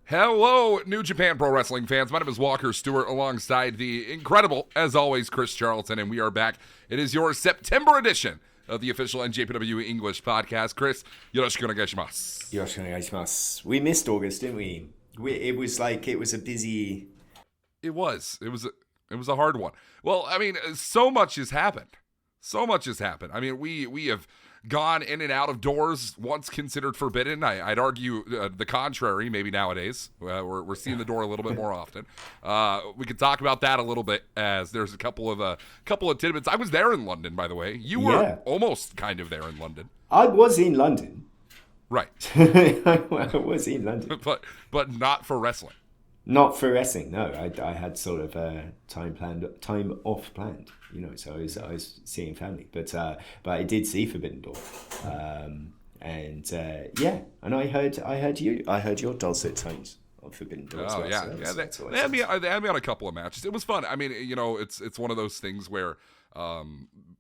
Hello, New Japan Pro Wrestling fans. My name is Walker Stewart alongside the incredible, as always, Chris Charlton, and we are back. It is your September edition of the official NJPW English Podcast. Chris, yoroshiku onegaishimasu. Yoroshiku onegaishimasu. We missed August, didn't we? It was a busy... It was a hard one. Well, I mean, so much has happened. I mean, we have gone in and out of doors once considered forbidden. I'd argue the contrary, maybe nowadays. We're seeing the door a little bit more often. We could talk about that a little bit as there's a couple of tidbits. I was there in London, by the way. You were almost kind of there in London. I was in London. Right. I was in London. But not for wrestling. Not for wrestling, no. I had sort of time off planned, so I was seeing family. But I did see Forbidden Door, and I heard your dulcet tones on Forbidden Door. Oh yeah. They had me on a couple of matches. It was fun. I mean, it's one of those things where.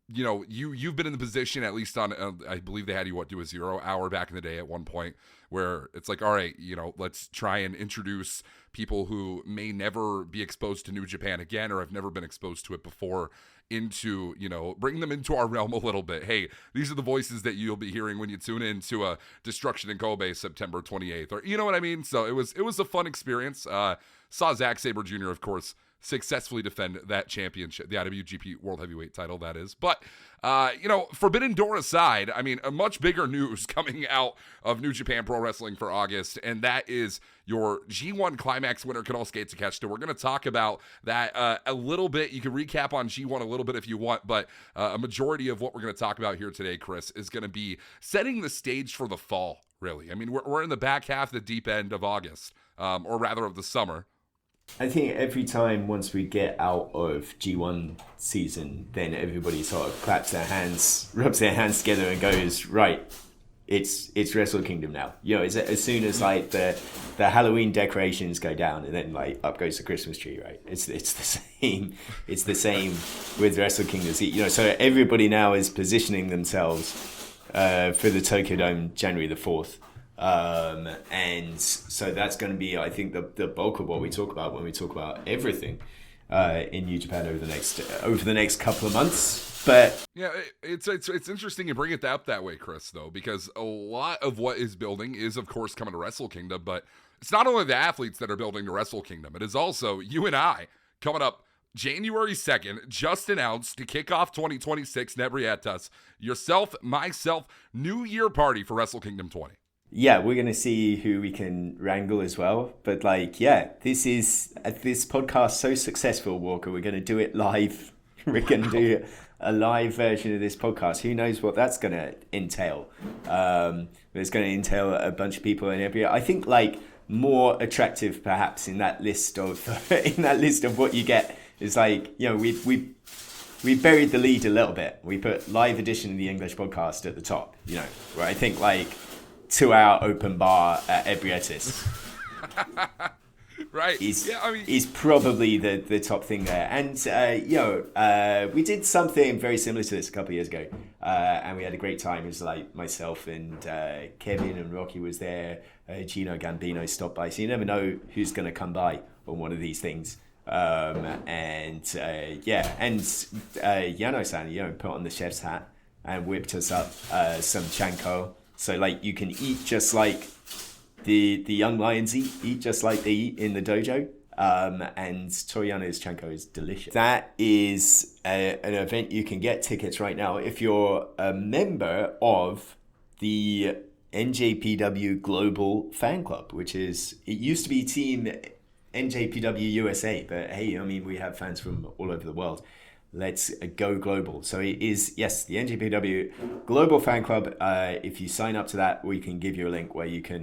You've been in the position, at least on, I believe they had you do a 0 hour back in the day at one point, where it's like, all right, let's try and introduce people who may never be exposed to New Japan again or have never been exposed to it before into, bring them into our realm a little bit. Hey, these are the voices that you'll be hearing when you tune in to Destruction in Kobe September 28th, or you know what I mean? So it was a fun experience. Saw Zack Sabre Jr., of course, successfully defend that championship, the IWGP World Heavyweight title, that is. But, Forbidden Door aside, I mean, a much bigger news coming out of New Japan Pro Wrestling for August, and that is your G1 Climax winner, Konosuke Takeshita. We're going to talk about that a little bit. You can recap on G1 a little bit if you want, but a majority of what we're going to talk about here today, Chris, is going to be setting the stage for the fall, really. I mean, we're in the back half, the deep end of August, or rather of the summer. I think every time once we get out of G1 season, then everybody sort of claps their hands, rubs their hands together and goes, right, it's Wrestle Kingdom now. As soon as like the Halloween decorations go down and then like up goes the Christmas tree, right? It's the same. It's the same with Wrestle Kingdom. So everybody now is positioning themselves for the Tokyo Dome January the 4th. And so that's going to be, I think, the bulk of what we talk about when we talk about everything in New Japan over the next couple of months. But yeah, it's interesting you bring it up that way, Chris, though, because a lot of what is building is, of course, coming to Wrestle Kingdom. But it's not only the athletes that are building to Wrestle Kingdom; it is also you and I coming up. January 2nd, just announced to kick off 2026 Nebrietas. Yourself, myself, New Year party for Wrestle Kingdom 20. Yeah, we're going to see who we can wrangle as well. But this podcast so successful, Walker. We're going to do it live. We're going to do a live version of this podcast. Who knows what that's going to entail? It's going to entail a bunch of people in every. I think more attractive, perhaps, in that list of what you get is we buried the lead a little bit. We put live edition of the English podcast at the top. Where I think 2-hour open bar at Ebrietis. Right. Is probably the top thing there. And, we did something very similar to this a couple of years ago. And we had a great time. It was myself and Kevin and Rocky was there. Gino Gambino stopped by. So you never know who's going to come by on one of these things. Yano-san, put on the chef's hat and whipped us up some chanko. So you can eat just like the young lions eat just like they eat in the dojo. And Toriano's chanko is delicious. That is an event you can get tickets right now if you're a member of the NJPW Global Fan Club, which is, it used to be Team NJPW USA, but hey, we have fans from all over the world. Let's go global. So it is, yes, the NJPW Global Fan Club. If you sign up to that, we can give you a link where you can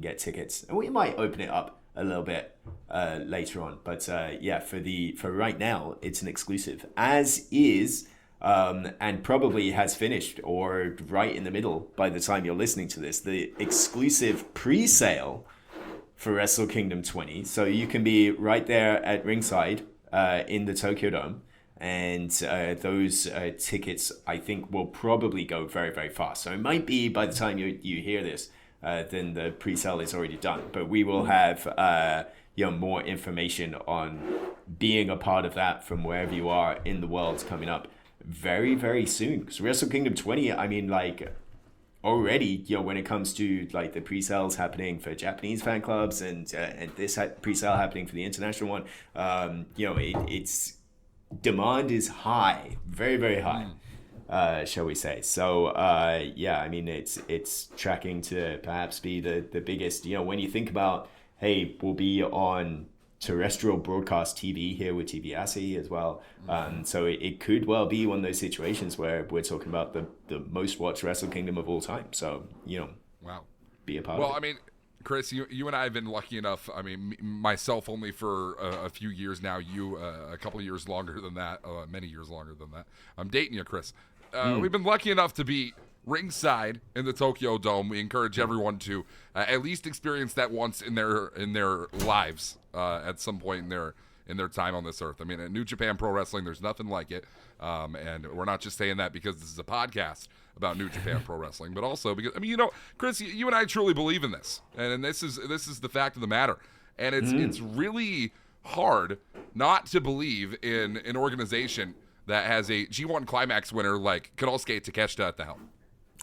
get tickets, and we might open it up a little bit later on. But for right now, it's an exclusive, as is, and probably has finished or right in the middle by the time you're listening to this, the exclusive pre-sale for Wrestle Kingdom 20. So you can be right there at ringside in the Tokyo Dome. And those tickets, I think, will probably go very, very fast. So it might be by the time you hear this, then the pre-sale is already done. But we will have more information on being a part of that from wherever you are in the world coming up very, very soon. Because Wrestle Kingdom 20, I mean, like, already, when it comes to like the pre-sales happening for Japanese fan clubs and this pre-sale happening for the international one, it's demand is high, very, very high. Shall we say? So I mean, it's tracking to perhaps be the biggest. When you think about, hey, we'll be on terrestrial broadcast TV here with TV Asi as well. So it could well be one of those situations where we're talking about the most watched Wrestle Kingdom of all time. So wow, be a part of it. Well, I mean, Chris, you and I have been lucky enough. I mean, myself only for a few years now. You a couple of years longer than that. Many years longer than that. I'm dating you, Chris. We've been lucky enough to be ringside in the Tokyo Dome. We encourage everyone to at least experience that once in their lives at some point in their time on this earth. I mean, at New Japan Pro Wrestling, there's nothing like it. And we're not just saying that because this is a podcast about New Japan Pro Wrestling, but also because, I mean, Chris, you and I truly believe in this, and this is the fact of the matter. And it's really hard not to believe in an organization that has a G1 Climax winner like Konosuke Takeshita at the helm.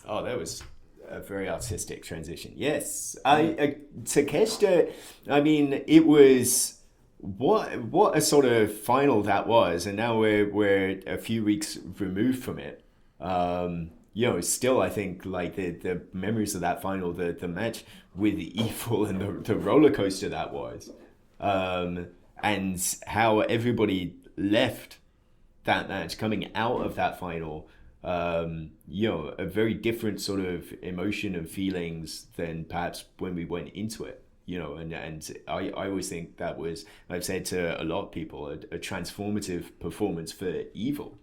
Oh, that was a very artistic transition. Yes. Takeshita, I mean, it was what a sort of final that was, and now we're a few weeks removed from it. Still, I think like the memories of that final, the match with Evil and the roller coaster that was, and how everybody left that match coming out of that final, a very different sort of emotion and feelings than perhaps when we went into it. And I always think that was, I've said to a lot of people, a transformative performance for Evil,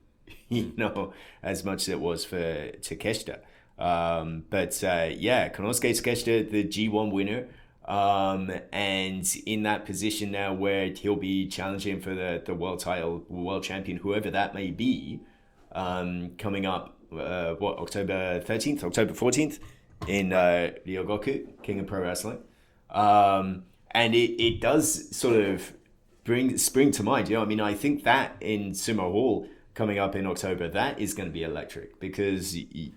as much as it was for Takeshita. But Konosuke Takeshita, the G1 winner, and in that position now where he'll be challenging for the world title, world champion, whoever that may be, coming up, October 13th, October 14th in Ryogoku, King of Pro Wrestling. And it does sort of spring to mind. I mean, I think that in Sumo Hall coming up in October, that is going to be electric because, the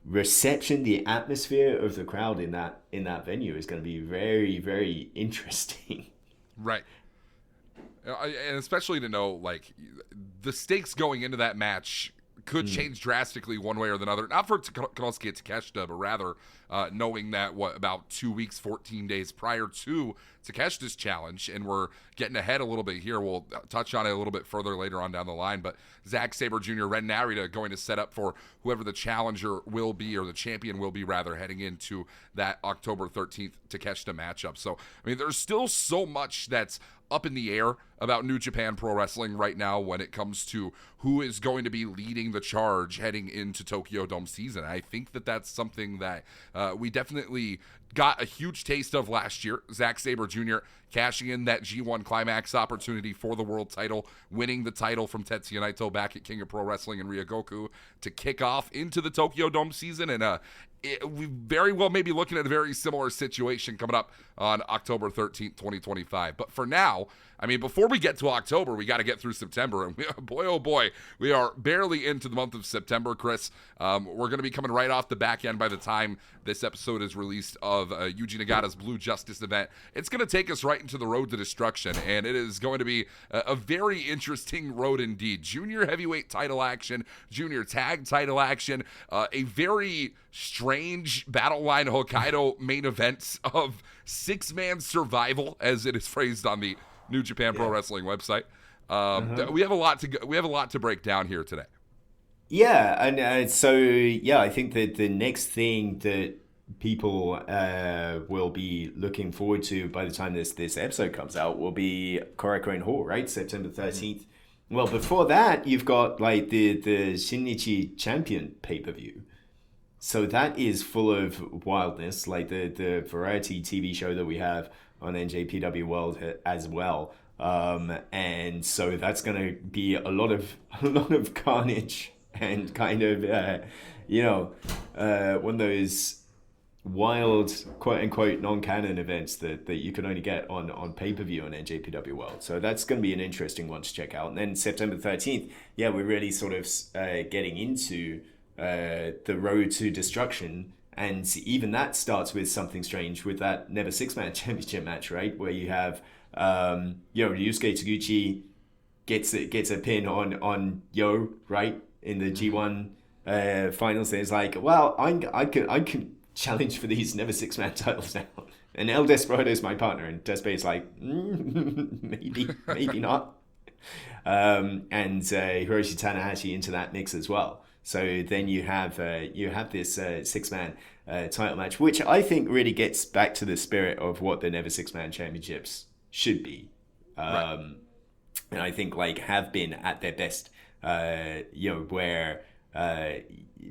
reception, the atmosphere of the crowd in that venue is going to be very, very interesting. Right. And especially to know, like, the stakes going into that match could change drastically one way or the other. Not for Konosuke Takeshita, but rather knowing that, about 2 weeks, 14 days prior to Takeshita's challenge, and we're getting ahead a little bit here. We'll touch on it a little bit further later on down the line, but Zack Sabre Jr., Ren Narita going to set up for whoever the challenger will be, or the champion will be, rather, heading into that October 13th Takeshita matchup. So, I mean, there's still so much that's up in the air about New Japan Pro Wrestling right now when it comes to who is going to be leading the charge heading into Tokyo Dome season. I think that's something that we definitely got a huge taste of last year. Zack Sabre Jr. cashing in that G1 Climax opportunity for the world title, winning the title from Tetsuya Naito back at King of Pro Wrestling in Ryogoku to kick off into the Tokyo Dome season. And we very well may be looking at a very similar situation coming up on October 13th, 2025. But for now, I mean, before we get to October, we got to get through September. And boy, oh boy, we are barely into the month of September, Chris. We're going to be coming right off the back end by the time this episode is released of Yuji Nagata's Blue Justice event. It's going to take us right into the road to destruction, and it is going to be a very interesting road indeed. Junior heavyweight title action, junior tag title action, a very strange Battle Line Hokkaido main event of six-man survival, as it is phrased on the New Japan Pro Wrestling website. We have a lot to break down here today. Yeah, and I think that the next thing that people will be looking forward to by the time this episode comes out will be Korakuen Hall, right? September 13th. Well, before that, you've got like the Shinnichi Champion pay-per-view. So that is full of wildness, like the variety TV show that we have on NJPW World as well. And so that's going to be a lot of carnage and kind of one of those wild, quote unquote, non-canon events that you can only get on pay-per-view on NJPW World. So that's going to be an interesting one to check out. And then September 13th, we're really sort of getting into the road to destruction. And even that starts with something strange with that Never Six-Man Championship match, right? Where you have, Ryusuke Taguchi gets a pin on Yo, right? In the G1 finals. And it's like, well, I can challenge for these Never Six-Man titles now. And El Desperado is my partner. And Despe is like, maybe not. And Hiroshi Tanahashi into that mix as well. So then you have this six-man title match, which I think really gets back to the spirit of what the Never Six-Man Championships should be. Right. And I think have been at their best, where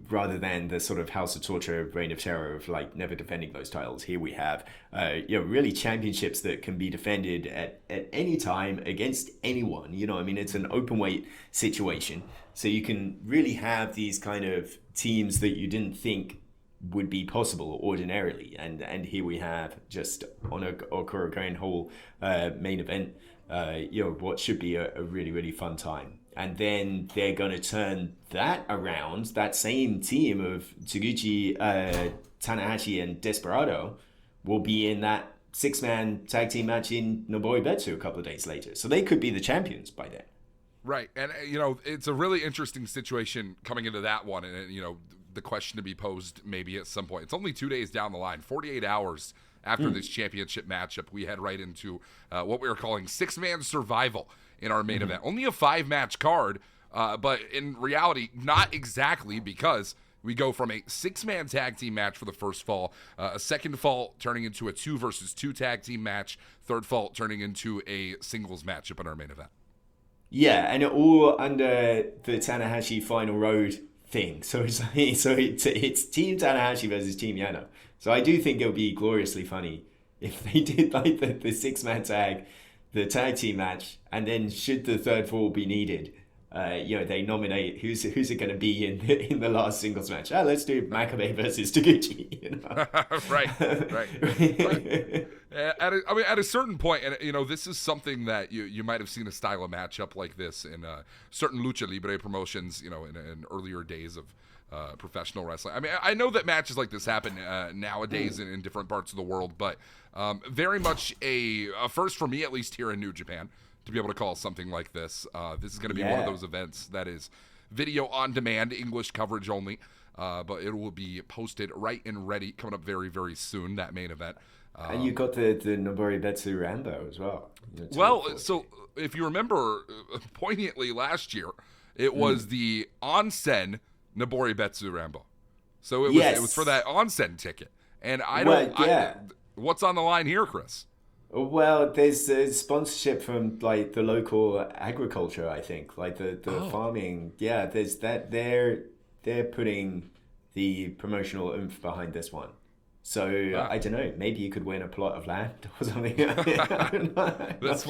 rather than the sort of House of Torture, Reign of Terror of never defending those titles, here we have really championships that can be defended at any time against anyone. It's an open weight situation, so you can really have these kind of teams that you didn't think would be possible ordinarily, and here we have just on a Korakuen Hall main event, what should be a really, really fun time. And then they're going to turn that around. That same team of Taguchi, Tanahashi, and Desperado will be in that six-man tag team match in Nobori Betsu a couple of days later. So they could be the champions by then. Right. And, it's a really interesting situation coming into that one. And, the question to be posed maybe at some point. It's only 2 days down the line, 48 hours after this championship matchup. We head right into what we are calling six-man survival in our main event. Only a 5-match card, but in reality, not exactly, because we go from a 6-man tag team match for the first fall, a second fall turning into a 2 versus 2 tag team match, third fall turning into a singles matchup in our main event. Yeah, and all under the Tanahashi Final Road thing. So it's Team Tanahashi versus Team Yano. So I do think it would be gloriously funny if they did the 6-man tag, the tag team match, and then should the third fall be needed, they nominate who's it going to be in the last singles match. Let's do Makabe versus Taguchi. Right. At a certain point, and this is something that you might have seen a style of matchup like this in certain lucha libre promotions, in earlier days of professional wrestling. I know that matches like this happen nowadays in different parts of the world, but very much a first for me, at least here in New Japan, to be able to call something like this. This is going to be one of those events that is video on demand, English coverage only, but it will be posted right and ready coming up very, very soon, that main event. And you got the Nobori Betsu Rambo as well. So if you remember poignantly last year, it was the Onsen Nobori Betsu Rambo. So it was for that Onsen ticket. And what's on the line here, Chris? Well, there's sponsorship from the local agriculture, I think, the farming. Yeah, there's that. They're putting the promotional oomph behind this one. So I don't know. Maybe you could win a plot of land or something. I don't know. This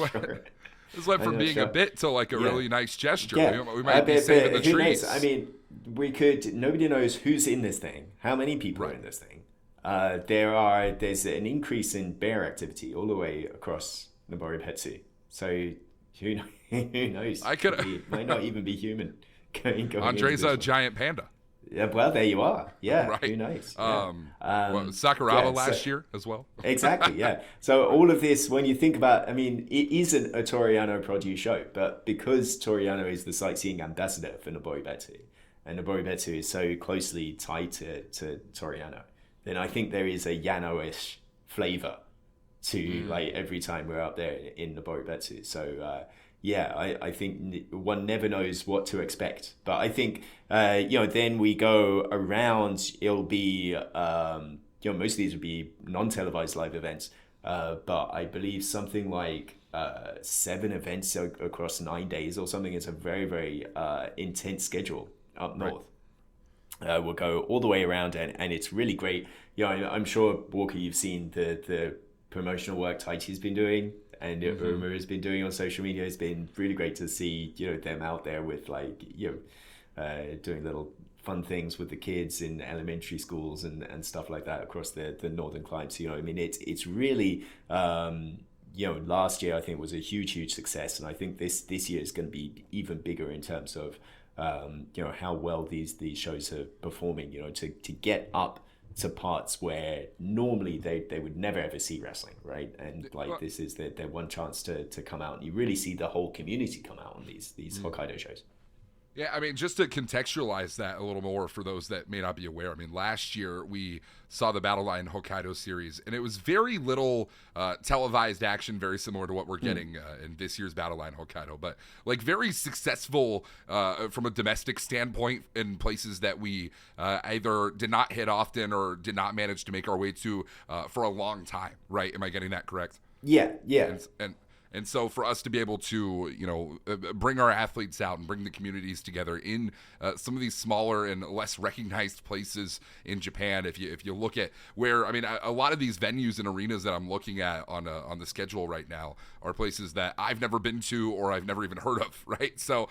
went from being a bit to a really nice gesture. Yeah. We might be saving the trees. Knows? We could. Nobody knows who's in this thing. How many people are in this thing? There's an increase in bear activity all the way across Nobori Betsu. So who knows? Might not even be human. Going Andre's a giant panda. Yeah, well, there you are. Yeah, right. Who knows? Sakuraba last year as well. Exactly, yeah. So all of this, when you think about, it isn't a Toriano produce show, but because Toriano is the sightseeing ambassador for Nobori Betsu, and Nobori Betsu is so closely tied to Toriano, then I think there is a Yano-ish flavor to every time we're up there in Nobori Betsu. So I think one never knows what to expect. But I think, then we go around, it'll be, most of these would be non-televised live events. But I believe something like 7 events across 9 days or something. It's a very, very intense schedule up north. We'll go all the way around, and it's really great. I'm sure, Walker, you've seen the promotional work Taichi's been doing and Uma has been doing on social media. It's been really great to see them out there with doing little fun things with the kids in elementary schools and stuff like that across the northern climes. You know, I mean, it's really, last year I think was a huge success, and I think this year is going to be even bigger in terms of how well these shows are performing. You know, to get up to parts where normally they would never ever see wrestling, right? And like this is their one chance to come out, and you really see the whole community come out on these Hokkaido shows. Yeah, I mean, just to contextualize that a little more for those that may not be aware, I mean, last year we saw the Line Hokkaido series, and it was very little televised action, very similar to what we're getting in this year's Line Hokkaido, but like very successful from a domestic standpoint in places that we either did not hit often or did not manage to make our way to for a long time, right? Am I getting that correct? Yeah. And so for us to be able to, bring our athletes out and bring the communities together in some of these smaller and less recognized places in Japan, if you look at where, I mean, a lot of these venues and arenas that I'm looking at on the schedule right now are places that I've never been to or I've never even heard of, right? So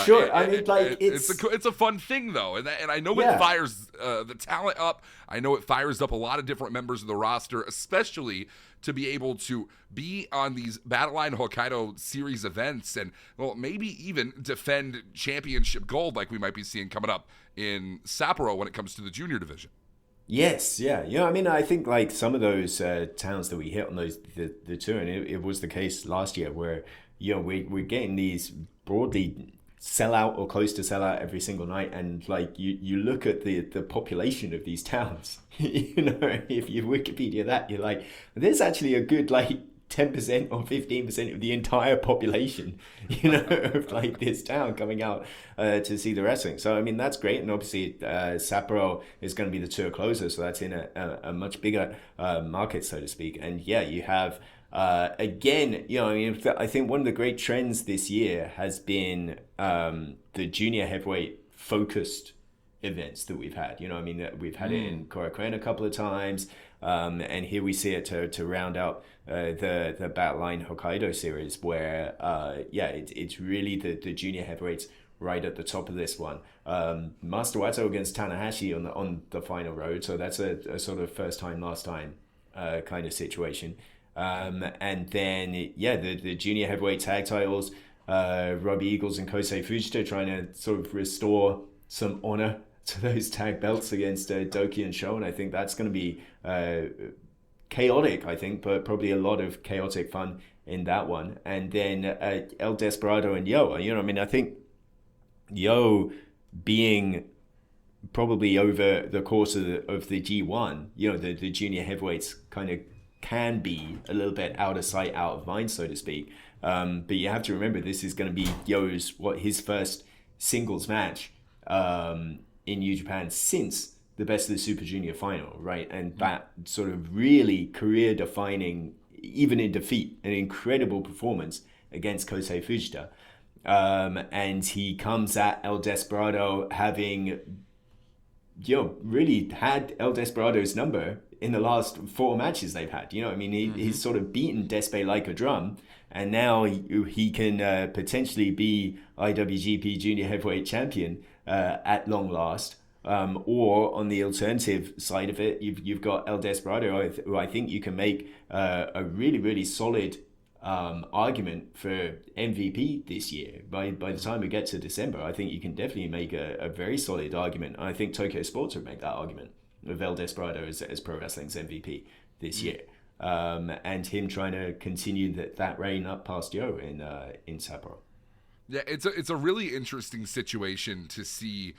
sure, I mean, like it's a fun thing though, and I know it fires the talent up. I know it fires up a lot of different members of the roster, especially to be able to be on these Line Hokkaido series events and, well, maybe even defend championship gold like we might be seeing coming up in Sapporo when it comes to the junior division. Yes, yeah. I mean, I think like some of those towns that we hit on the tour, and it was the case last year where, we're getting these broadly sell out or close to sell out every single night, and like you look at the population of these towns, if you Wikipedia that, you're like, there's actually a good like 10% or 15% of the entire population, of like this town coming out to see the wrestling. So I mean, that's great, and obviously Sapporo is going to be the tour closer, so that's in a much bigger market, so to speak. And yeah, you have again, I think one of the great trends this year has been the junior heavyweight focused events that we've had. We've had it in Korakuen a couple of times, and here we see it to round out the Line Hokkaido series, where it's really the junior heavyweights right at the top of this one. Master Wato against Tanahashi on the final road, so that's a sort of first time last time kind of situation. And then the junior heavyweight tag titles, Robbie Eagles and Kosei Fujita trying to sort of restore some honor to those tag belts against Doki and Sho, and I think that's going to be chaotic, I think, but probably a lot of chaotic fun in that one. And then El Desperado and Yo, I think Yo being probably over the course of the G1, the junior heavyweights kind of can be a little bit out of sight, out of mind, so to speak. But you have to remember, this is going to be Yo's his first singles match in New Japan since the Best of the Super Junior final, right? And that sort of really career-defining, even in defeat, an incredible performance against Kosei Fujita. And he comes at El Desperado having, really had El Desperado's number in the last 4 matches they've had. He's sort of beaten Despe like a drum, and now he can potentially be IWGP Junior Heavyweight Champion at long last. Or on the alternative side of it, you've got El Desperado, who I think you can make a really, really solid argument for MVP this year. By the time we get to December, I think you can definitely make a very solid argument. I think Tokyo Sports would make that argument of El Desperado as pro wrestling's MVP this year, and him trying to continue that reign up past Yo in Sapporo. Yeah, it's a really interesting situation to see,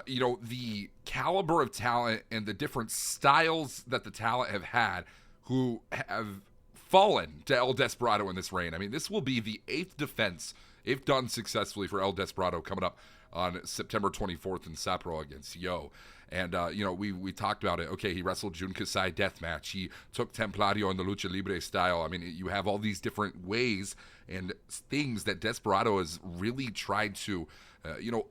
the caliber of talent and the different styles that the talent have had who have fallen to El Desperado in this reign. I mean, this will be the 8th defense, if done successfully, for El Desperado coming up on September 24th in Sapporo against Yo. And, we talked about it. Okay, he wrestled Jun Kasai deathmatch. He took Templario in the Lucha Libre style. I mean, you have all these different ways and things that Desperado has really tried to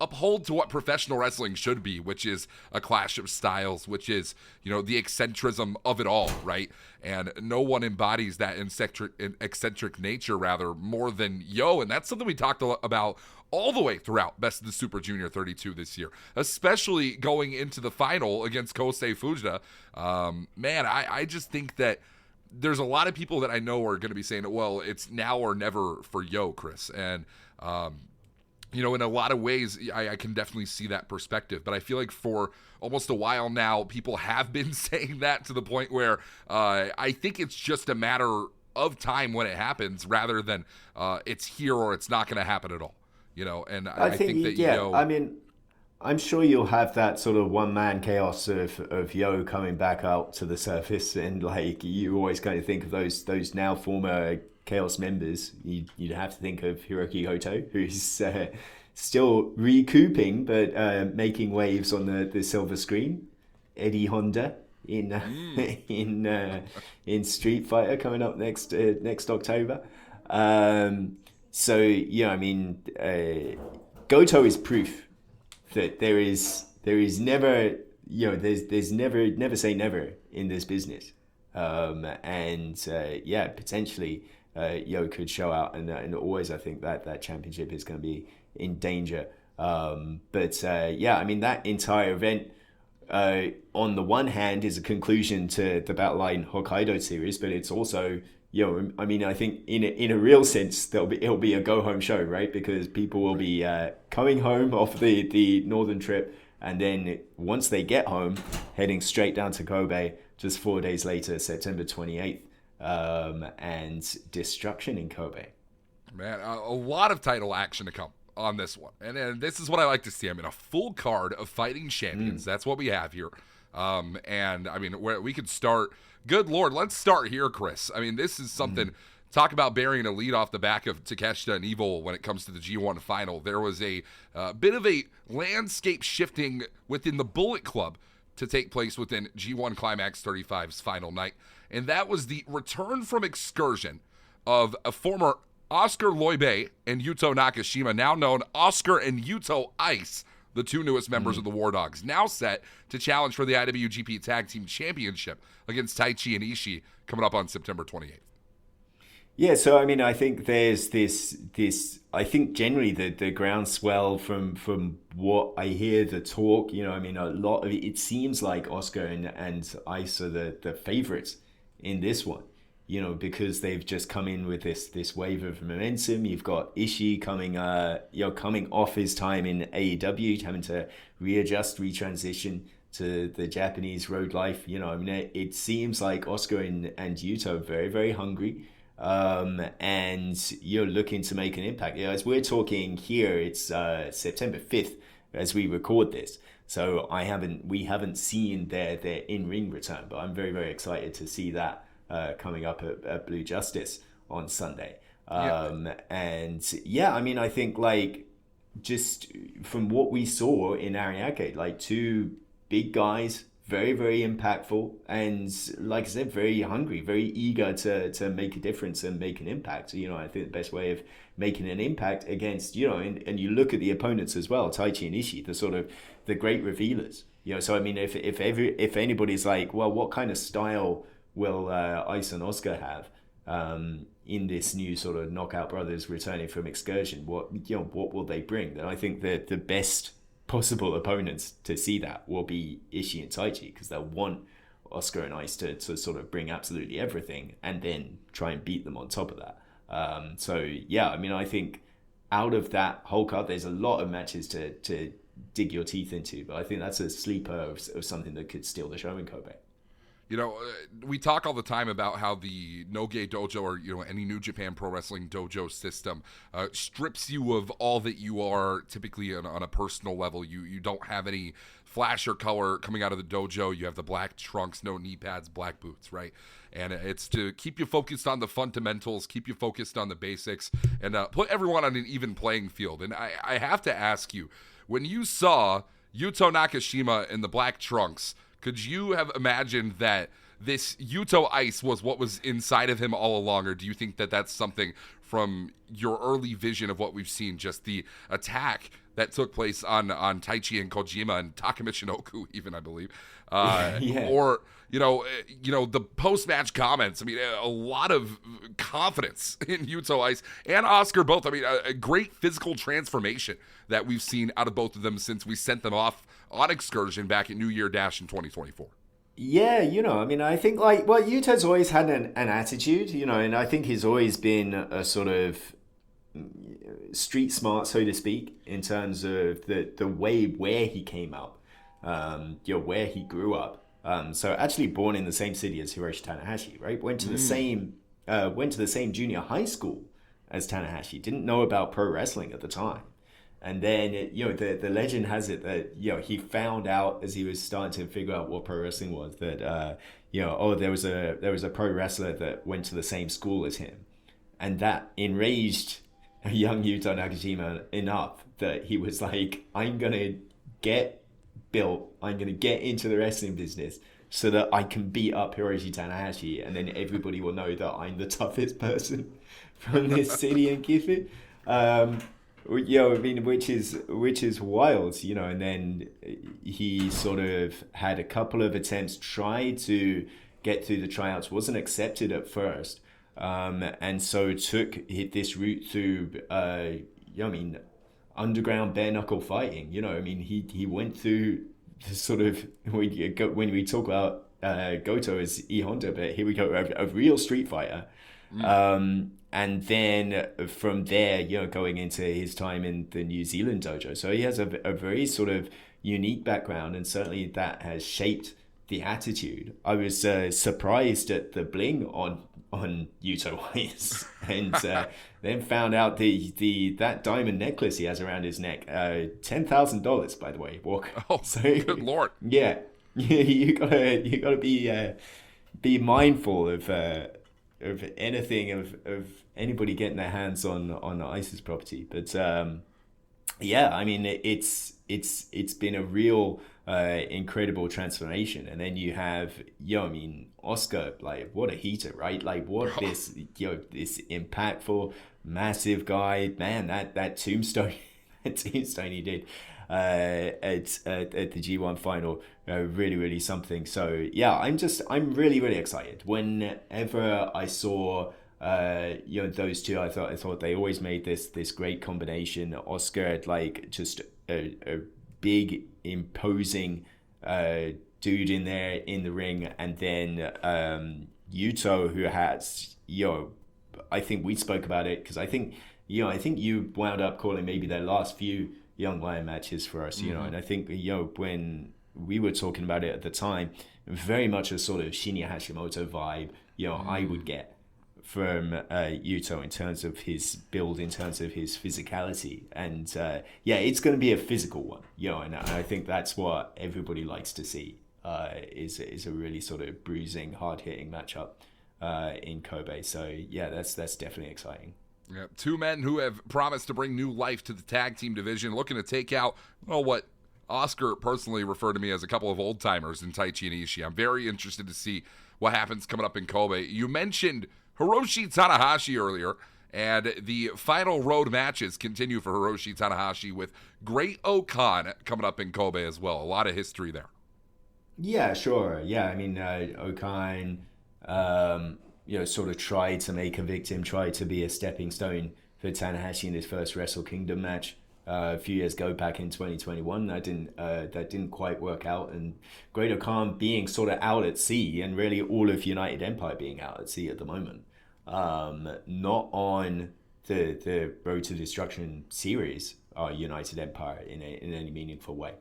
uphold to what professional wrestling should be, which is a clash of styles, which is, the eccentricism of it all, right? And no one embodies that eccentric nature, rather, more than Yo. And that's something we talked about all the way throughout Best of the Super Junior 32 this year, especially going into the final against Kosei Fujita. I just think that there's a lot of people that I know are going to be saying, well, it's now or never for Yo, Chris. And, in a lot of ways, I can definitely see that perspective. But I feel like for almost a while now, people have been saying that to the point where I think it's just a matter of time when it happens rather than it's here or it's not going to happen at all. And I think that Yo... I mean, I'm sure you'll have that sort of one-man chaos of Yo coming back out to the surface, and you always kind of think of those now former Chaos members. You'd have to think of Hiroki Hoto, who's still recouping but making waves on the silver screen. Eddie Honda in Street Fighter coming up next October. Goto is proof that there is never there's never say never in this business, potentially Yo could show out, and always I think that championship is going to be in danger. That entire event on the one hand is a conclusion to the Battle Line Hokkaido series, but it's also I think in a real sense it'll be a go home show, right? Because people will be coming home off the northern trip, and then once they get home, heading straight down to Kobe just 4 days later, September 28th, and destruction in Kobe. Man, a lot of title action to come on this one, and this is what I like to see. A full card of fighting champions. That's what we have here. Where we could start. Good Lord, let's start here, Chris. This is something. Talk about burying a lead off the back of Takeshita and Evil when it comes to the G1 final. There was a bit of a landscape shifting within the Bullet Club to take place within G1 Climax 35's final night. And that was the return from excursion of a former Oscar Loibe and Yuto Nakashima, now known Oscar and Yuto Ice, the two newest members of the War Dogs, now set to challenge for the IWGP Tag Team Championship against Taichi and Ishii coming up on September 28th. Yeah, so I think there's this. I think generally the groundswell from what I hear, the talk. A lot of it seems like Oscar and Ice are the favorites in this one. Because they've just come in with this wave of momentum. You've got Ishii coming off his time in AEW, having to readjust, retransition to the Japanese road life. It seems like Oscar and Yuto are very, very hungry. And you're looking to make an impact. As we're talking here, it's September 5th as we record this. So we haven't seen their in-ring return, but I'm very, very excited to see that coming up at Blue Justice on Sunday. I think just from what we saw in Ariake, two big guys, very, very impactful, and like I said, very hungry, very eager to make a difference and make an impact. I think the best way of making an impact against, and you look at the opponents as well, Taichi and Ishii, the sort of the great revealers. If anybody's like, well, what kind of style will Ice and Oscar have in this new sort of Knockout Brothers returning from excursion? What will they bring? Then I think that the best possible opponents to see that will be Ishii and Taichi, because they'll want Oscar and Ice to sort of bring absolutely everything and then try and beat them on top of that. I think out of that whole card, there's a lot of matches to dig your teeth into, but I think that's a sleeper of something that could steal the show in Kobe. We talk all the time about how the Noge Dojo, or any New Japan Pro Wrestling dojo system strips you of all that you are typically on a personal level. You don't have any flash or color coming out of the dojo. You have the black trunks, no knee pads, black boots, right? And it's to keep you focused on the fundamentals, keep you focused on the basics, and put everyone on an even playing field. And I have to ask you, when you saw Yuto Nakashima in the black trunks, could you have imagined that this Yuto Ice was what was inside of him all along, or do you think that that's something from your early vision of what we've seen, just the attack that took place on Taichi and Kojima and Takamichinoku even, I believe, or the post-match comments. I mean, a lot of confidence in Yuto Ice and Oscar both. I mean, a great physical transformation that we've seen out of both of them since we sent them off on excursion back at New Year Dash in 2024. Yeah, I mean, I think Yuto's always had an attitude, and I think he's always been a sort of street smart, so to speak, in terms of the way where he came up, where he grew up. So actually born in the same city as Hiroshi Tanahashi, right? Went to the same junior high school as Tanahashi. Didn't know about pro wrestling at the time. And then, the legend has it that, he found out as he was starting to figure out what pro wrestling was that, there was a pro wrestler that went to the same school as him. And that enraged young Yuto Nakajima enough that he was like, I'm going to get built. I'm going to get into the wrestling business so that I can beat up Hiroshi Tanahashi. And then everybody will know that I'm the toughest person from this city and Gifu. I mean, which is wild, and then he sort of had a couple of attempts, tried to get through the tryouts, wasn't accepted at first, and so took this route through, underground bare knuckle fighting. I mean, he went through the sort of, when we talk about Goto as E Honda, but here we go, a real street fighter. And then from there, going into his time in the New Zealand dojo. So he has a very sort of unique background, and certainly that has shaped the attitude. I was surprised at the bling on Yuto Ice, and then found out that diamond necklace he has around his neck, $10,000, by the way, Walker. Oh, so, good Lord! Yeah, you gotta be mindful of anything of anybody getting their hands on Ice's property. But I mean, it's been a real incredible transformation. And then you have Oscar, like, what a heater, right? Like, what this impactful, massive guy, man, that tombstone he did at the G1 final, really, really something. So yeah, I'm really, really excited. Whenever I saw those two, I thought they always made this great combination. Oscar had like just a big imposing dude in there in the ring, and then Yuto, who has I think we spoke about it, because I think you wound up calling maybe their last few Young Lion matches for us, and I think when we were talking about it at the time, very much a sort of Shinya Hashimoto vibe I would get from Yuto in terms of his build, in terms of his physicality, and it's going to be a physical one, and I think that's what everybody likes to see, is a really sort of bruising, hard-hitting matchup in Kobe. So yeah, that's definitely exciting. Yeah, two men who have promised to bring new life to the tag team division, looking to take out, what Oscar personally referred to me as a couple of old-timers in Taichi and Ishii. I'm very interested to see what happens coming up in Kobe. You mentioned Hiroshi Tanahashi earlier, and the final road matches continue for Hiroshi Tanahashi with Great Okan coming up in Kobe as well. A lot of history there. Yeah, sure. Yeah, I mean, Okan... sort of tried to make a victim, tried to be a stepping stone for Tanahashi in his first Wrestle Kingdom match a few years ago, back in 2021. That didn't quite work out, and Great Okan being sort of out at sea, and really all of United Empire being out at sea at the moment, not on the Road to Destruction series, United Empire in any meaningful way.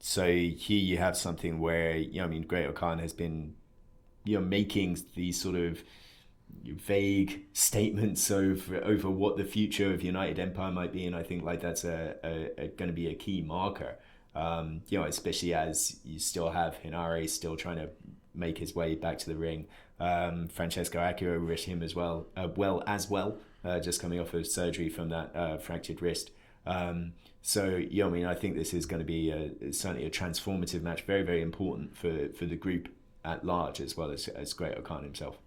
So here you have something where Great Okan has been making these sort of vague statements over what the future of United Empire might be, and I think like that's going to be a key marker, especially as you still have Hinare still trying to make his way back to the ring. Francesco Akira, wish him as well, just coming off of surgery from that fractured wrist. I think this is going to be certainly a transformative match, very, very important for the group at large, as well as Great-O-Khan himself.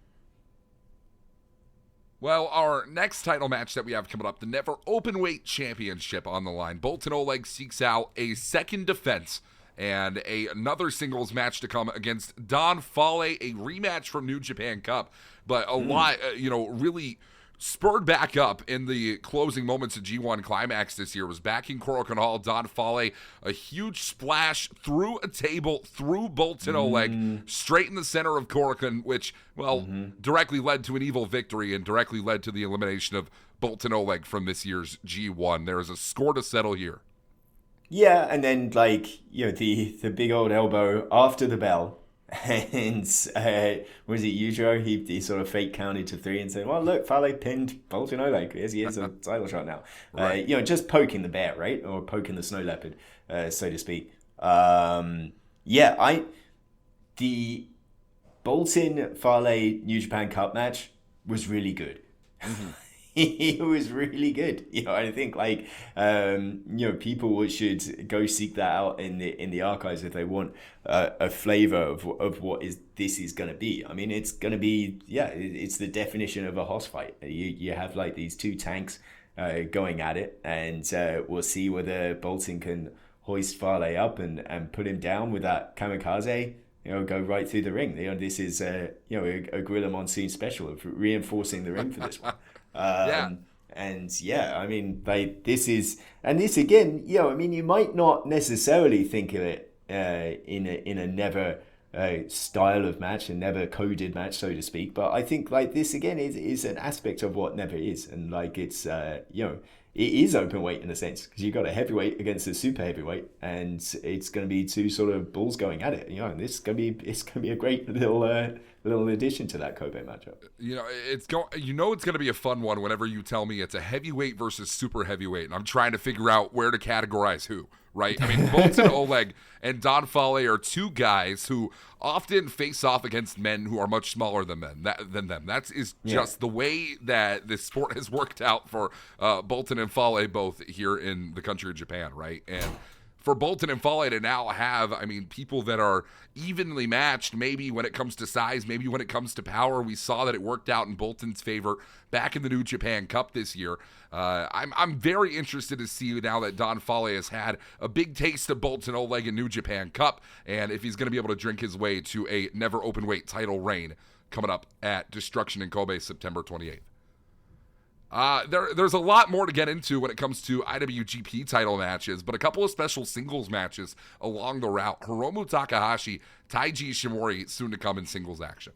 Well, our next title match that we have coming up, the Never Openweight Championship on the line. Boltin Oleg seeks out a second defense and another singles match to come against Don Fale, a rematch from New Japan Cup. But a lot, really spurred back up in the closing moments of G1 Climax this year was back in Korakuen Hall. Don Fale, a huge splash through a table, through Boltin Oleg, straight in the center of Korakuen, which, directly led to an evil victory and directly led to the elimination of Boltin Oleg from this year's G1. There is a score to settle here. Yeah, and then, the big old elbow after the bell. And was it Yujiro? He sort of fake counted to 3 and said, well, look, Fale pinned Boltin Oleg. He has a title shot now. Right. Just poking the bear, right? Or poking the snow leopard, so to speak. The Boltin Fale New Japan Cup match was really good. It was really good. I think people should go seek that out in the archives if they want a flavor of what this is going to be. I mean, it's going to be, it's the definition of a hoss fight. You have these two tanks going at it, and we'll see whether Boltin can hoist Fale up and put him down with that kamikaze. Go right through the ring. This is a Gorilla Monsoon special of reinforcing the ring for this one. This again, you might not necessarily think of it in a never style of match, a never coded match, so to speak. But I think this again is an aspect of what never is, and it's it is open weight in a sense, because you've got a heavyweight against a super heavyweight, and it's going to be two sort of bulls going at it. And it's going to be a great little addition to that Kobe matchup. It's going to be a fun one whenever you tell me it's a heavyweight versus super heavyweight, and I'm trying to figure out where to categorize who. Right? I mean, Boltin Oleg and Don Fale are two guys who often face off against men who are much smaller than them. That is just the way that this sport has worked out for Boltin and Fale both here in the country of Japan, right? And for Boltin and Fale to now have, people that are evenly matched, maybe when it comes to size, maybe when it comes to power. We saw that it worked out in Bolton's favor back in the New Japan Cup this year. I'm very interested to see now that Don Fale has had a big taste of Boltin Oleg in New Japan Cup, and if he's going to be able to drink his way to a never openweight title reign coming up at Destruction in Kobe, September 28th. There's a lot more to get into when it comes to IWGP title matches, but a couple of special singles matches along the route. Hiromu Takahashi, Taiji Ishimori soon to come in singles action.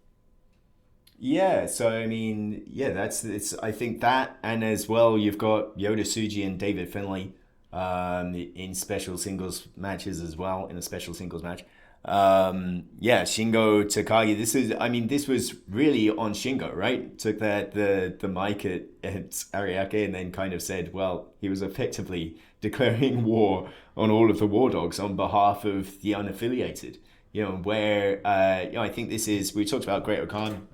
Yeah, so it's I think that, and as well you've got Yota Tsuji and David Finlay in special singles matches as well, in a special singles match. Shingo Takagi, this was really on Shingo, right? Took the mic at Ariake and then kind of said, well, he was effectively declaring war on all of the War Dogs on behalf of the unaffiliated, I think this is, we talked about Great-O-Khan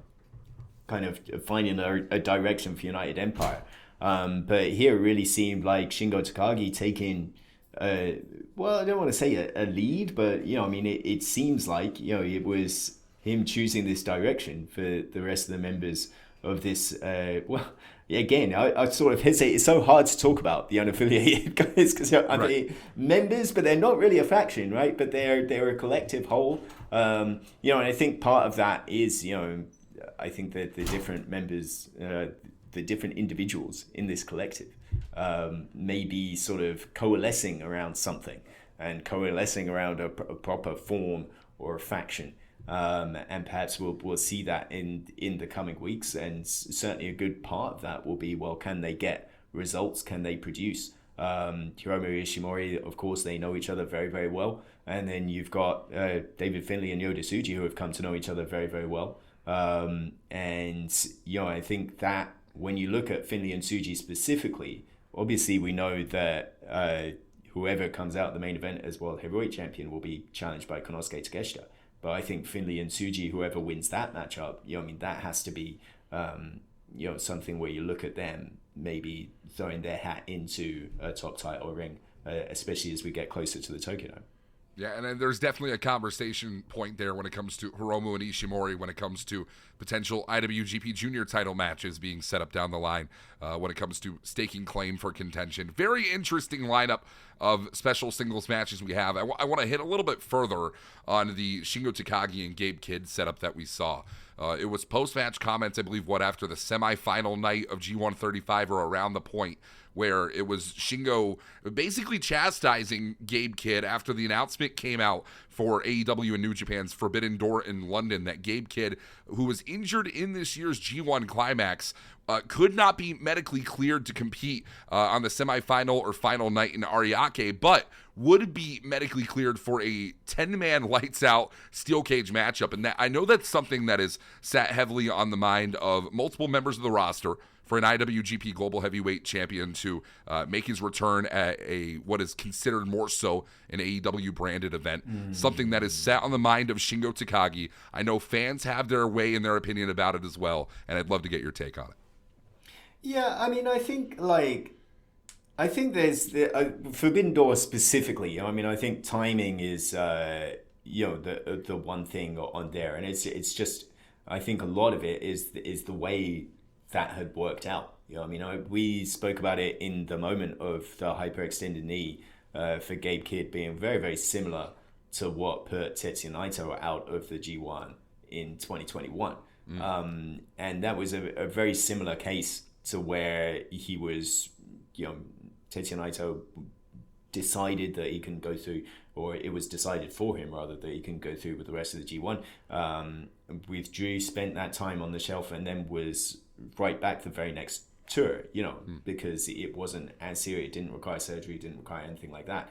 kind of finding a direction for United Empire, but here it really seemed like Shingo Takagi taking I don't want to say a lead, but it seems like it was him choosing this direction for the rest of the members of this. Again, I sort of hesitate. It's so hard to talk about the unaffiliated guys because they're members, but they're not really a faction, right? But they're a collective whole. And I think part of that is I think that the different members, the different individuals in this collective, maybe sort of coalescing around something and coalescing around a proper form or a faction. And perhaps we'll see that in the coming weeks. And certainly a good part of that will be, well, can they get results? Can they produce? Hiromu Ishimori, of course, they know each other very, very well. And then you've got David Finlay and Yota Tsuji, who have come to know each other very, very well. I think that when you look at Finlay and Tsuji specifically, obviously we know that whoever comes out the main event as world heavyweight champion will be challenged by Konosuke Takeshita. But I think Finlay and Tsuji, whoever wins that matchup, that has to be something where you look at them maybe throwing their hat into a top title ring, especially as we get closer to the Tokyo Dome. Yeah, and then there's definitely a conversation point there when it comes to Hiromu and Ishimori, when it comes to potential IWGP Junior title matches being set up down the line, when it comes to staking claim for contention. Very interesting lineup of special singles matches we have. I want to hit a little bit further on the Shingo Takagi and Gabe Kid setup that we saw. It was post-match comments, I believe, after the semifinal night of G1 35 or around the point where it was Shingo basically chastising Gabe Kid after the announcement came out for AEW and New Japan's Forbidden Door in London that Gabe Kid, who was injured in this year's G1 Climax, could not be medically cleared to compete on the semifinal or final night in Ariake, but would be medically cleared for a 10-man lights-out steel cage matchup. And that, I know that's something that is sat heavily on the mind of multiple members of the roster for an IWGP Global Heavyweight Champion to make his return at what is considered more so an AEW branded event. Something that is sat on the mind of Shingo Takagi. I know fans have their way and their opinion about it as well, and I'd love to get your take on it. Yeah, I mean, I think there's the Forbidden Door specifically. I mean, I think timing is the one thing on there, and it's just, I think a lot of it is the way that had worked out. I mean, we spoke about it in the moment of the hyperextended knee for Gabe Kid being very, very similar to what put Tetsuya Naito out of the G1 in 2021. And that was a very similar case to where he was, Tetsuya Naito decided that he can go through, or it was decided for him rather, that he can go through with the rest of the G1. Withdrew, spent that time on the shelf, and then was right back the very next tour, because it wasn't as serious. It didn't require surgery, didn't require anything like that.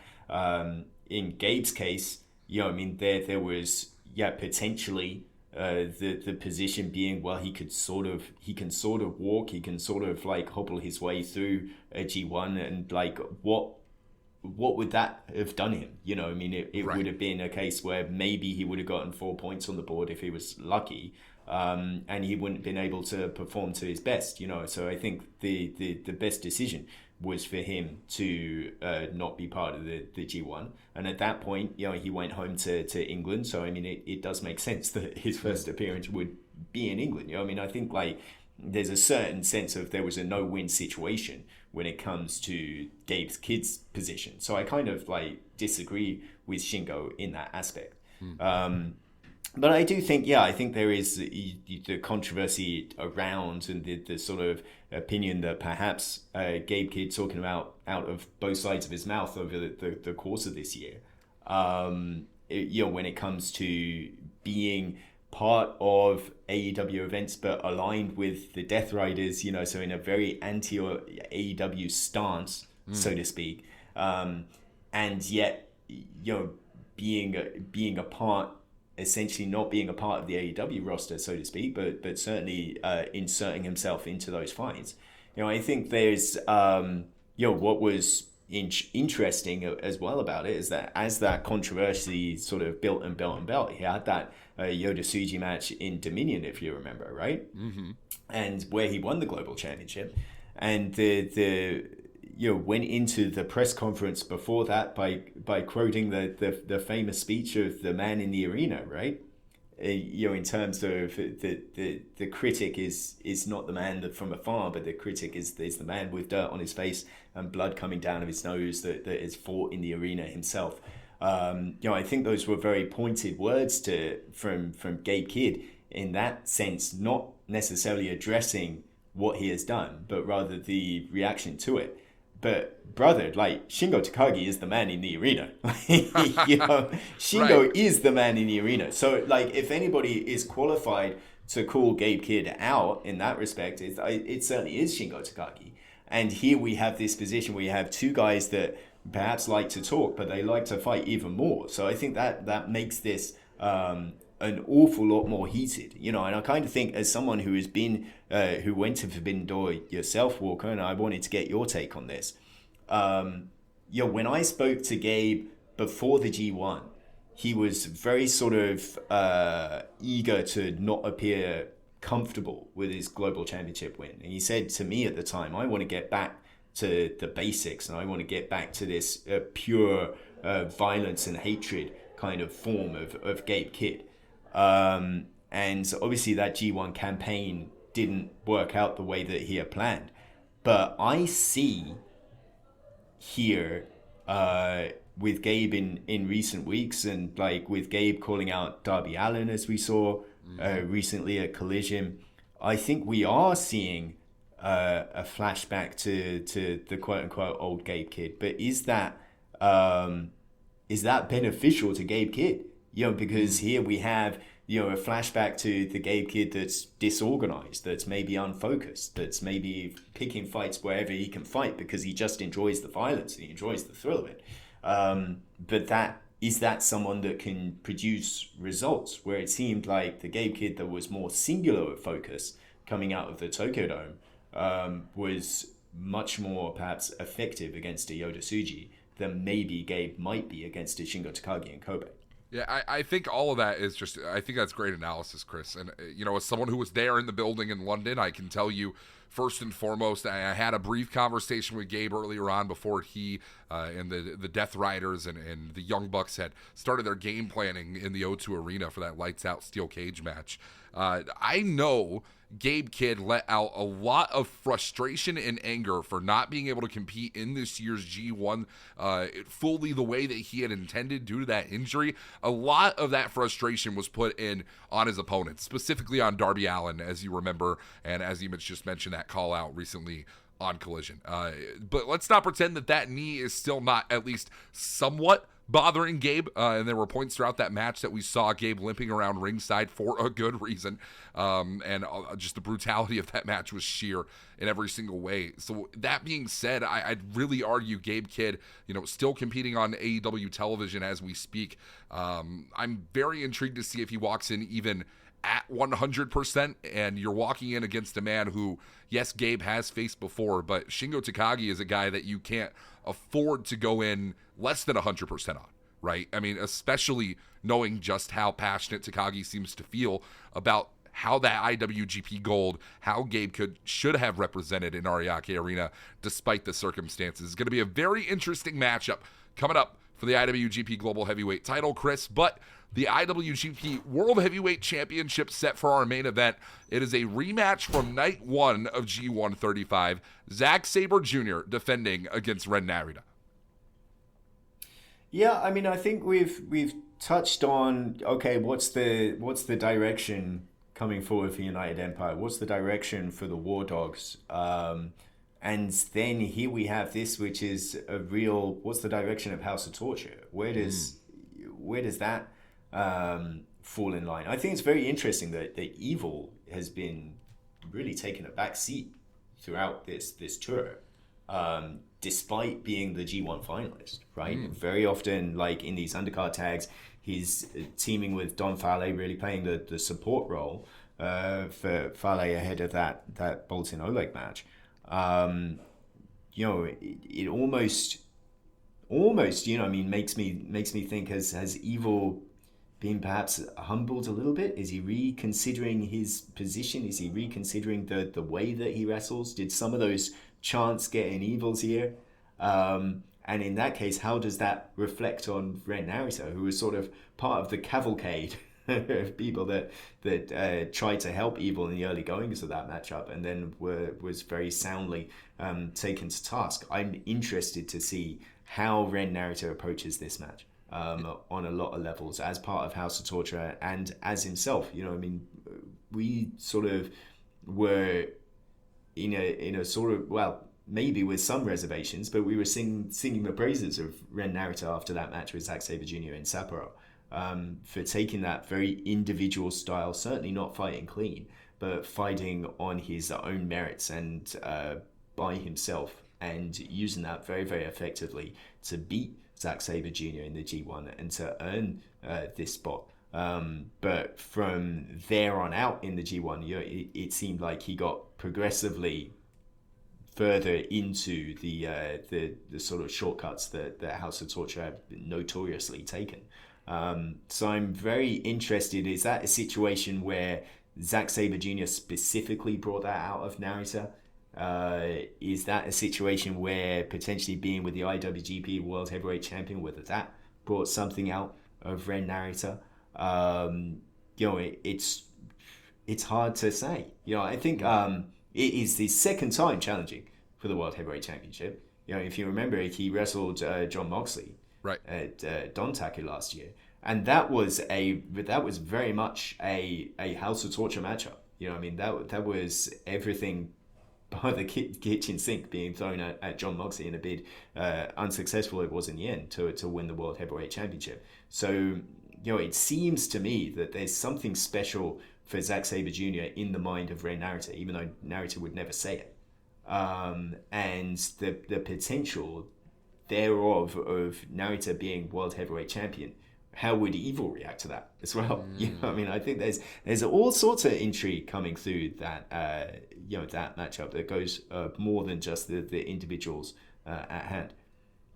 In Gabe's case, I mean, there was, potentially the position being, well, he can sort of walk, he can sort of like hobble his way through a G1, and like what would that have done him? I mean, it Right. would have been a case where maybe he would have gotten 4 points on the board if he was lucky, and he wouldn't have been able to perform to his best, So I think the best decision was for him to not be part of the G1. And at that point, he went home to England. So, I mean, it does make sense that his first appearance would be in England. I mean, I think like there's a certain sense of there was a no-win situation when it comes to Gabe Kid's position. So I kind of like disagree with Shingo in that aspect. But I do think, I think there is the controversy around, and the sort of opinion that perhaps Gabe Kid talking about out of both sides of his mouth over the course of this year, when it comes to being part of AEW events but aligned with the Death Riders, so in a very anti-AEW stance, so to speak, and yet, being a part, essentially not being a part of the AEW roster, so to speak, but certainly inserting himself into those fights. I think there's, what was interesting as well about it is that as that controversy sort of built, he had that Yoda Tsuji match in Dominion, if you remember, right? Mm-hmm. And where he won the global championship, and the went into the press conference before that by quoting the famous speech of the man in the arena, right? In terms of the critic is not the man from afar, but the critic is the man with dirt on his face and blood coming down of his nose that is fought in the arena himself. I think those were very pointed words from Gabe Kid in that sense, not necessarily addressing what he has done, but rather the reaction to it. But brother, like Shingo Takagi is the man in the arena. Shingo Right. is the man in the arena. So like, if anybody is qualified to call Gabe Kid out in that respect, it certainly is Shingo Takagi. And here we have this position where you have two guys that perhaps like to talk, but they like to fight even more. So I think that makes this an awful lot more heated, and I kind of think, as someone who has been who went to Forbidden Door yourself, Walker, and I wanted to get your take on this. When I spoke to Gabe before the G1, he was very sort of eager to not appear comfortable with his global championship win, and he said to me at the time, I want to get back to the basics, and I want to get back to this pure violence and hatred kind of form of Gabe Kid. And obviously that G1 campaign didn't work out the way that he had planned. But I see here with Gabe in recent weeks, and like with Gabe calling out Darby Allin as we saw recently at Collision, I think we are seeing a flashback to the quote unquote old Gabe Kid. But is that beneficial to Gabe Kid? Because here we have a flashback to the Gabe Kid that's disorganized, that's maybe unfocused, that's maybe picking fights wherever he can fight because he just enjoys the violence, he enjoys the thrill of it. But is that someone that can produce results? Where it seemed like the Gabe Kid that was more singular focus coming out of the Tokyo Dome was much more perhaps effective against a Yoda Tsuji than maybe Gabe might be against a Shingo Takagi and Kobe. Yeah, I think all of that is just, I think that's great analysis, Chris. And, as someone who was there in the building in London, I can tell you, first and foremost, I had a brief conversation with Gabe earlier on before he and the Death Riders and the Young Bucks had started their game planning in the O2 Arena for that lights out steel cage match. I know Gabe Kid let out a lot of frustration and anger for not being able to compete in this year's G1 fully the way that he had intended due to that injury. A lot of that frustration was put in on his opponents, specifically on Darby Allin, as you remember, and as Image just mentioned, that call out recently on Collision. But let's not pretend that knee is still not at least somewhat bothering Gabe, and there were points throughout that match that we saw Gabe limping around ringside for a good reason, and just the brutality of that match was sheer in every single way. So that being said, I'd really argue Gabe Kid, still competing on AEW television as we speak. I'm very intrigued to see if he walks in even at 100%, and you're walking in against a man who, yes, Gabe has faced before, but Shingo Takagi is a guy that you can't afford to go in less than 100% on, right? I mean, especially knowing just how passionate Takagi seems to feel about how that IWGP Gold, how Gabe should have represented in Ariake Arena despite the circumstances. It's going to be a very interesting matchup coming up for the IWGP Global Heavyweight title, Chris, but the IWGP World Heavyweight Championship set for our main event. It is a rematch from night one of G1 35. Zack Sabre Jr. defending against Ren Narita. Yeah, I mean, I think we've touched on, okay, what's the direction coming forward for United Empire? What's the direction for the War Dogs? And then here we have this, which is a real, what's the direction of House of Torture? Where does that fall in line? I think it's very interesting that the Evil has been really taking a back seat throughout this tour, despite being the G1 finalist, right? Very often, like in these undercard tags, he's teaming with Don Fale, really playing the support role for Fale ahead of that Boltin Oleg match. It almost makes me think, has Evil been perhaps humbled a little bit? Is he reconsidering his position? Is he reconsidering the way that he wrestles? Did some of those chants get in Evil's ear? And in that case, how does that reflect on Ren Narita, who was sort of part of the cavalcade of people that tried to help Evil in the early goings of that matchup, and then was very soundly taken to task? I'm interested to see how Ren Narita approaches this match on a lot of levels, as part of House of Torture and as himself. We sort of were in a sort of, well, maybe with some reservations, but we were singing the praises of Ren Narita after that match with Zack Sabre Jr. in Sapporo, for taking that very individual style, certainly not fighting clean, but fighting on his own merits and by himself, and using that very, very effectively to beat Zack Sabre Jr. in the G1 and to earn this spot. But from there on out in the G1, it seemed like he got progressively further into the sort of shortcuts that House of Torture have notoriously taken. So I'm very interested. Is that a situation where Zack Sabre Jr. specifically brought that out of Narita? Is that a situation where potentially being with the IWGP World Heavyweight Champion, whether that brought something out of Ren Narita? It's hard to say. I think it is the second time challenging for the World Heavyweight Championship. If you remember, he wrestled John Moxley at Dontaku last year, and that was very much a House of Torture matchup. That was everything by the kitchen sink being thrown at John Moxley in a bid. Unsuccessful it was in the end to win the World Heavyweight Championship. So it seems to me that there's something special for Zack Sabre Jr. in the mind of Ren Narita, even though Narita would never say it. And the potential thereof of Narita being World Heavyweight Champion, how would Evil react to that as well? I think there's all sorts of intrigue coming through that that matchup that goes more than just the individuals at hand.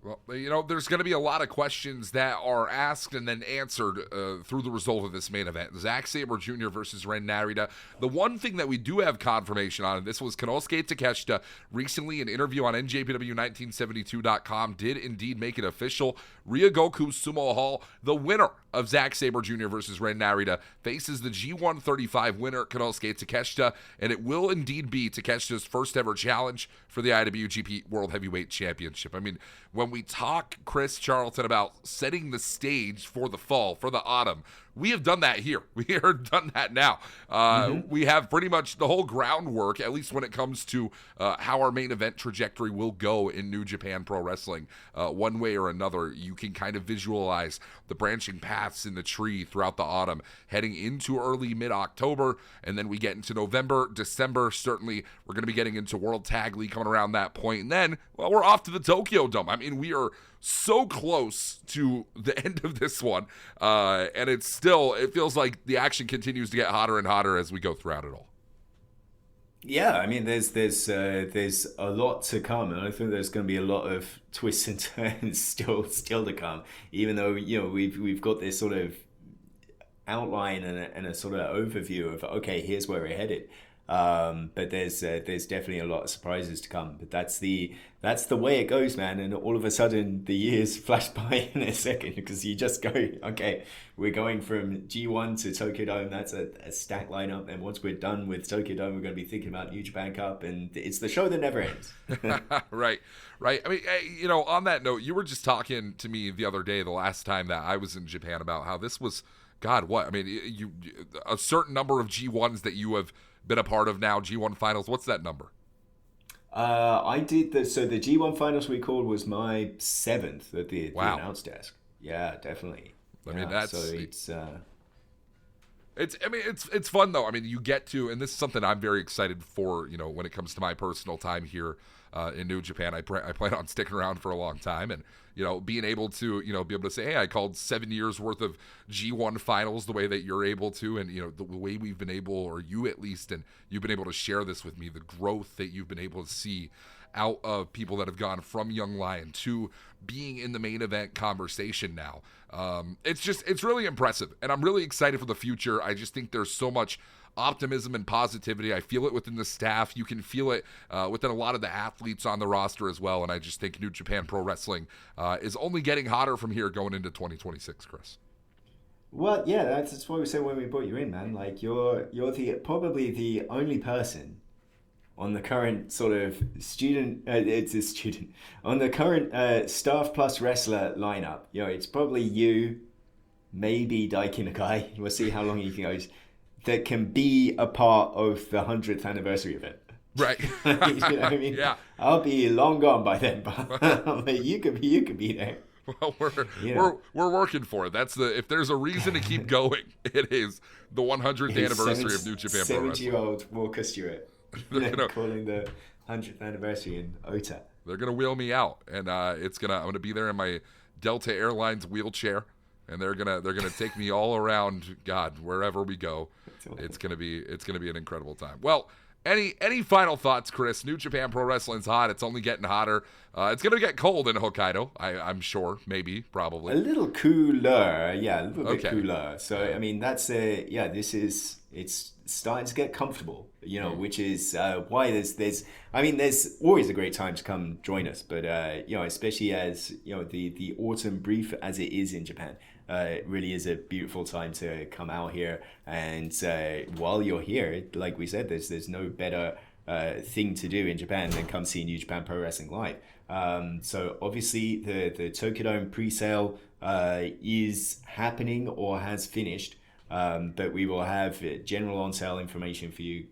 Well, there's going to be a lot of questions that are asked and then answered through the result of this main event. Zack Sabre Jr. versus Ren Narita. The one thing that we do have confirmation on, and this was Konosuke Takeshita recently, an interview on NJPW1972.com, did indeed make it official. Ryogoku Sumo Hall, the winner of Zack Sabre Jr. versus Ren Narita, faces the G1 35 winner, Konosuke Takeshita, and it will indeed be Takeshita's first ever challenge for the IWGP World Heavyweight Championship. When we talk, Chris Charlton, about setting the stage for the fall, for the autumn, we have done that here. We have done that now. We have pretty much the whole groundwork, at least when it comes to how our main event trajectory will go in New Japan Pro Wrestling. One way or another, you can kind of visualize the branching paths in the tree throughout the autumn, heading into early mid-October, and then we get into November, December. Certainly, we're going to be getting into World Tag League coming around that point. And then, well, we're off to the Tokyo Dome. We are so close to the end of this one, and it feels like the action continues to get hotter and hotter as we go throughout it all. Yeah, there's a lot to come, and I think there's going to be a lot of twists and turns still to come. Even though we've got this sort of outline and a sort of overview of, okay, here's where we're headed. But there's definitely a lot of surprises to come. But that's the way it goes, man. And all of a sudden, the years flash by in a second, because you just go, okay, we're going from G1 to Tokyo Dome. That's a stack lineup. And once we're done with Tokyo Dome, we're going to be thinking about New Japan Cup, and it's the show that never ends. Right. On that note, you were just talking to me the other day, the last time that I was in Japan, about how this was, God, what? A certain number of G1s that you have been a part of now, G1 finals. What's that number? I did so the G1 finals we called was my 7th at the announce desk. Yeah, definitely. It's fun though. You get to, and this is something I'm very excited for, when it comes to my personal time here in New Japan. I plan on sticking around for a long time, and being able to be able to say, hey, I called 7 years worth of G1 finals the way that you're able to, and the way we've been able, or you at least, and you've been able to share this with me, the growth that you've been able to see out of people that have gone from Young Lion to being in the main event conversation now. It's really impressive, and I'm really excited for the future. I just think there's so much optimism and positivity. I feel it within the staff. You can feel it within a lot of the athletes on the roster as well, and I just think New Japan Pro Wrestling is only getting hotter from here going into 2026, Chris. Well, yeah, that's what we said when we brought you in, man. Like, you're probably the only person on the current sort of on the current staff plus wrestler lineup. It's probably you, maybe Daiki Nakai. We'll see how long he goes, that can be a part of the 100th anniversary event. Right. You know what I mean? Yeah. I'll be long gone by then, but you could be there. Well, we're working for it. If there's a reason to keep going, it is the 100th anniversary of New Japan Pro Wrestling. 70-year-old Walker Stewart, calling the 100th anniversary in Ota. They're gonna wheel me out, and I'm gonna be there in my Delta Airlines wheelchair, and they're gonna take me all around, God, wherever we go. It's gonna be an incredible time. Well, Any final thoughts, Chris? New Japan Pro Wrestling's hot. It's only getting hotter. It's going to get cold in Hokkaido, I'm sure. Maybe, probably. A little cooler. Yeah, a little bit cooler. So, I mean, it's starting to get comfortable, which is why there's always a great time to come join us. But, especially as, the autumn brief as it is in Japan, it really is a beautiful time to come out here. And while you're here, like we said, there's no better thing to do in Japan than come see New Japan Pro Wrestling live. So obviously the Tokyo Dome pre-sale is happening or has finished, but we will have general on-sale information for you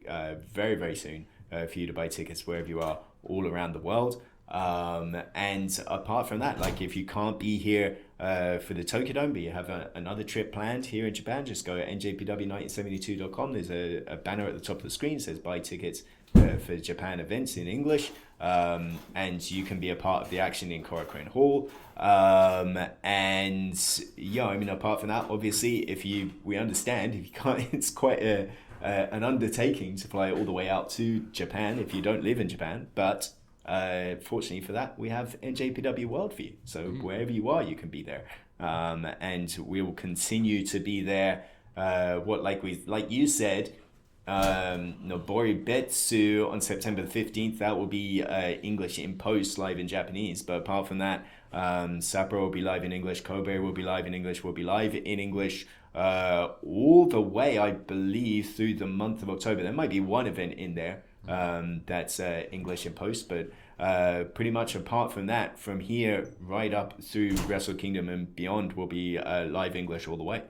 very, very soon for you to buy tickets wherever you are all around the world. And apart from that, like if you can't be here for the Tokyo Dome, but you have another trip planned here in Japan, just go to njpw1972.com. There's a banner at the top of the screen that says buy tickets for Japan events in English, and you can be a part of the action in Korakuen Hall. Apart from that, obviously, we understand if you can't, it's quite an undertaking to fly all the way out to Japan if you don't live in Japan, but fortunately for that, we have NJPW World for you. So wherever you are, you can be there. And we will continue to be there. Like you said, Nobori Betsu on September the 15th. That will be English in post, live in Japanese. But apart from that, Sapporo will be live in English. Kobe will be live in English. Will be live in English all the way, I believe, through the month of October. There might be one event in there that's English in post, but pretty much apart from that, from here right up through Wrestle Kingdom and beyond will be live English all the way.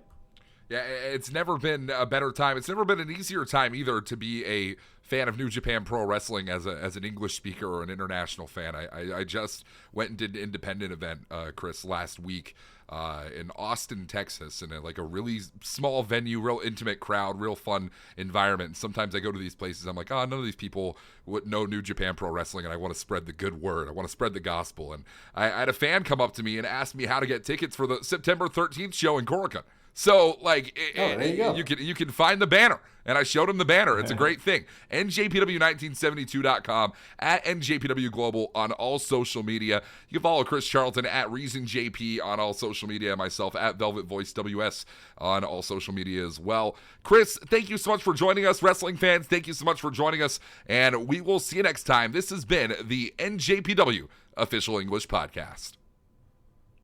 Yeah, it's never been a better time. It's never been an easier time either to be a fan of New Japan Pro Wrestling as an English speaker or an international fan. I just went and did an independent event, Chris, last week in Austin, Texas, in a really small venue, real intimate crowd, real fun environment. And sometimes I go to these places, I'm like, none of these people would know New Japan Pro Wrestling, and I want to spread the good word. I want to spread the gospel. And I had a fan come up to me and ask me how to get tickets for the September 13th show in Korakuen. So, there you go. You can find the banner, and I showed him the banner. It's a great thing. NJPW1972.com, at NJPW Global on all social media. You can follow Chris Charlton at ReasonJP on all social media, and myself at Velvet Voice WS on all social media as well. Chris, thank you so much for joining us. Wrestling fans, thank you so much for joining us, and we will see you next time. This has been the NJPW Official English Podcast.